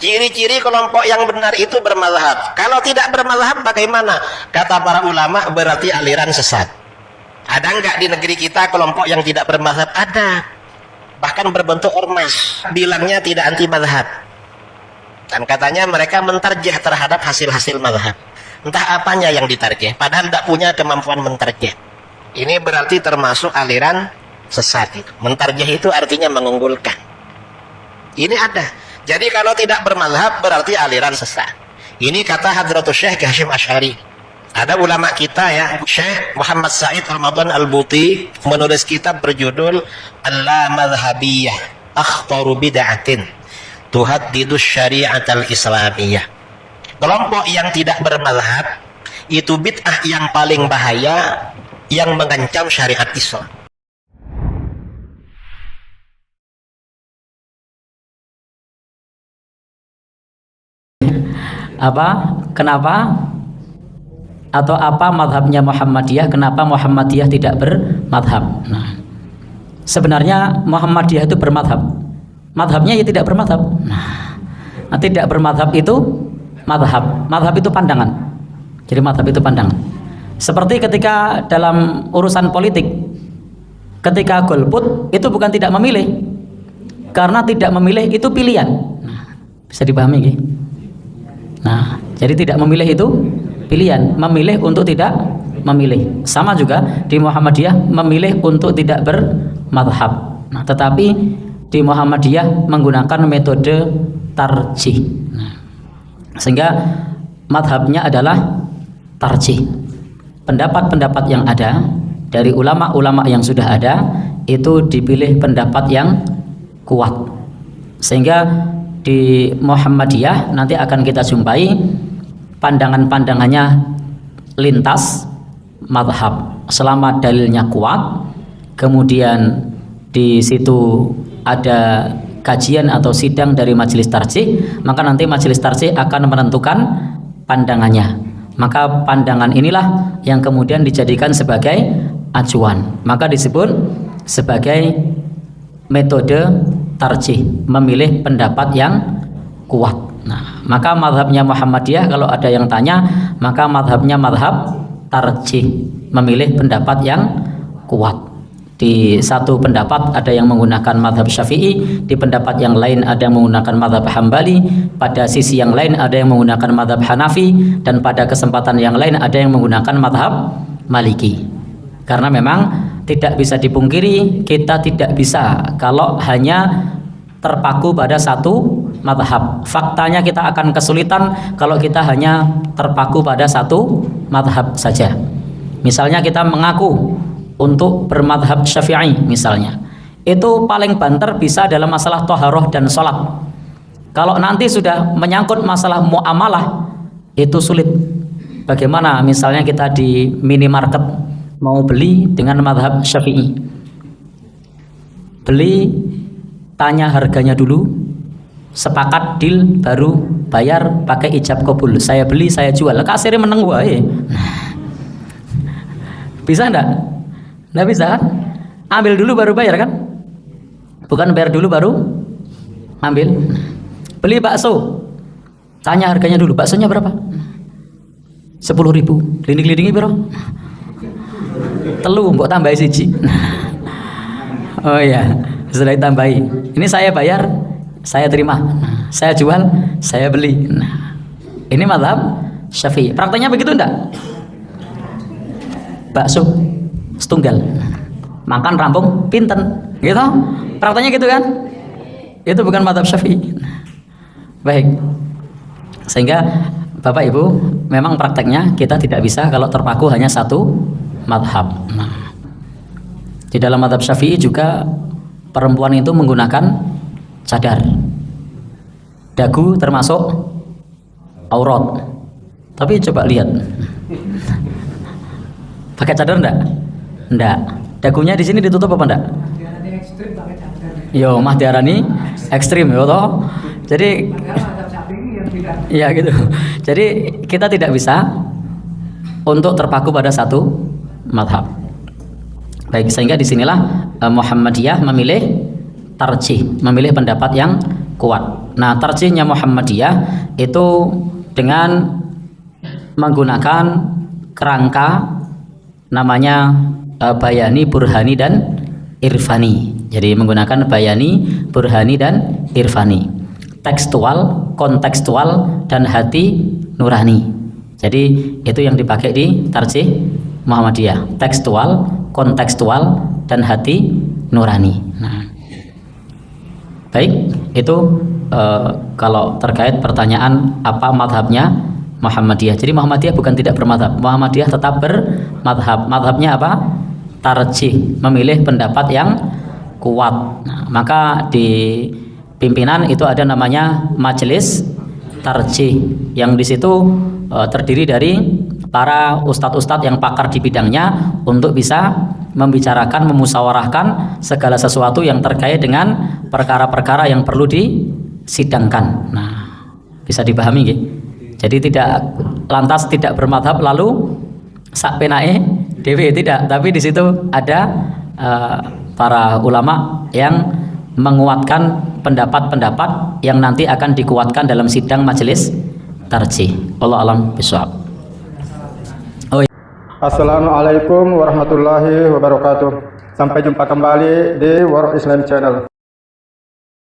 Ciri-ciri kelompok yang benar itu bermazhab. Kalau tidak bermazhab bagaimana? Kata para ulama berarti aliran sesat. Ada enggak di negeri kita kelompok yang tidak bermazhab? Ada. Bahkan berbentuk ormas. Bilangnya tidak anti mazhab. Dan katanya mereka mentarjih terhadap hasil-hasil mazhab. Entah apanya yang ditarjih. Padahal tidak punya kemampuan mentarjih. Ini berarti termasuk aliran sesat. Mentarjih itu artinya mengunggulkan. Ini ada. Jadi kalau tidak bermazhab berarti aliran sesat. Ini kata Hadratus Syekh Hasyim Asy'ari. Ada ulama kita ya, Syekh Muhammad Said Ramadan Al-Buti menulis kitab berjudul Al-Madhabiyah Akhtaru Bid'atin Tuhaddidus Syari'at Al-Islamiyah. Kelompok yang tidak bermazhab itu bid'ah yang paling bahaya yang mengancam syariat Islam. Kenapa atau apa madhabnya Muhammadiyah? Kenapa Muhammadiyah tidak bermadhab? Nah, sebenarnya Muhammadiyah itu bermadhab. Madhabnya ya tidak bermadhab. Nah, tidak bermadhab itu madhab. Madhab itu pandangan. Jadi madhab itu pandangan. Seperti ketika dalam urusan politik, ketika golput itu bukan tidak memilih, karena tidak memilih itu pilihan. Nah, bisa dipahami gitu? Nah, jadi tidak memilih itu pilihan, memilih untuk tidak memilih. Sama juga di Muhammadiyah memilih untuk tidak bermadhab. Nah, tetapi di Muhammadiyah menggunakan metode tarjih. Nah, sehingga madhabnya adalah tarjih. Pendapat-pendapat yang ada dari ulama-ulama yang sudah ada itu dipilih pendapat yang kuat. Sehingga di Muhammadiyah nanti akan kita jumpai pandangan-pandangannya lintas madhab selama dalilnya kuat. Kemudian di situ ada kajian atau sidang dari majelis tarjih, maka nanti majelis tarjih akan menentukan pandangannya. Maka pandangan inilah yang kemudian dijadikan sebagai acuan, maka disebut sebagai metode tarjih, memilih pendapat yang kuat. Nah, maka madhabnya Muhammadiyah kalau ada yang tanya, maka madhabnya madhab tarjih, memilih pendapat yang kuat. Di satu pendapat ada yang menggunakan madhab Syafi'i, di pendapat yang lain ada yang menggunakan madhab Hambali, pada sisi yang lain ada yang menggunakan madhab Hanafi, dan pada kesempatan yang lain ada yang menggunakan madhab Maliki. Karena memang tidak bisa dipungkiri, kita tidak bisa kalau hanya terpaku pada satu madhab. Faktanya kita akan kesulitan kalau kita hanya terpaku pada satu madhab saja. Misalnya kita mengaku untuk bermadhab Syafi'i misalnya, itu paling banter bisa dalam masalah toharoh dan sholat. Kalau nanti sudah menyangkut masalah muamalah itu sulit. Bagaimana misalnya kita di minimarket mau beli dengan madhab Syafi'i, beli tanya harganya dulu, sepakat deal, baru bayar pakai ijab kabul. Saya beli, saya jual. Kasirnya meneng wae. Bisa enggak? Enggak bisa kan? Ambil dulu baru bayar kan? Bukan bayar dulu baru ambil. Beli bakso, tanya harganya dulu. Baksonya berapa? 10.000. Klinik-kliniknya berapa? Telu mbok tambahi siji. Oh iya, setelah ditambahi. Ini saya bayar, saya terima. Saya jual, saya beli. Nah, ini mazhab Syafi'i. Prakteknya begitu enggak? Bakso setunggal, makan rampung pinten, gitu. Prakteknya gitu kan? Itu bukan mazhab Syafi'i. Baik. Sehingga Bapak Ibu, memang prakteknya kita tidak bisa kalau terpaku hanya satu madhab. Nah, di dalam madhab Syafi'i juga perempuan itu menggunakan cadar. Dagu termasuk aurat. Tapi coba lihat, pakai cadar enggak? Enggak. Dagunya di sini ditutup apa enggak? Yo, mah diarani ekstrim yo toh. Jadi ya gitu. Jadi kita tidak bisa untuk terpaku pada satu madhab. Baik, sehingga disinilah Muhammadiyah memilih tarjih, memilih pendapat yang kuat. Nah, tarjihnya Muhammadiyah itu dengan menggunakan kerangka namanya bayani, burhani, dan irfani. Jadi menggunakan bayani, burhani, dan irfani. Tekstual, kontekstual, dan hati nurani. Jadi itu yang dipakai di tarjih Muhammadiyah. Tekstual, kontekstual, dan hati nurani. Nah, baik, itu kalau terkait pertanyaan apa madhabnya Muhammadiyah. Jadi Muhammadiyah bukan tidak bermadhab. Muhammadiyah tetap bermadhab. Madhabnya apa? Tarjih, memilih pendapat yang kuat. Nah, maka di pimpinan itu ada namanya majelis tarjih, yang di situ terdiri dari para ustadz-ustadz yang pakar di bidangnya untuk bisa membicarakan, memusyawarahkan segala sesuatu yang terkait dengan perkara-perkara yang perlu disidangkan. Nah, bisa dipahami nggih? Jadi tidak lantas tidak bermadhab lalu sak penae dhewe, tidak, tapi di situ ada para ulama yang menguatkan pendapat-pendapat yang nanti akan dikuatkan dalam sidang majelis tarjih. Allah alam bisawab. Assalamualaikum warahmatullahi wabarakatuh. Sampai jumpa kembali di World Islam Channel.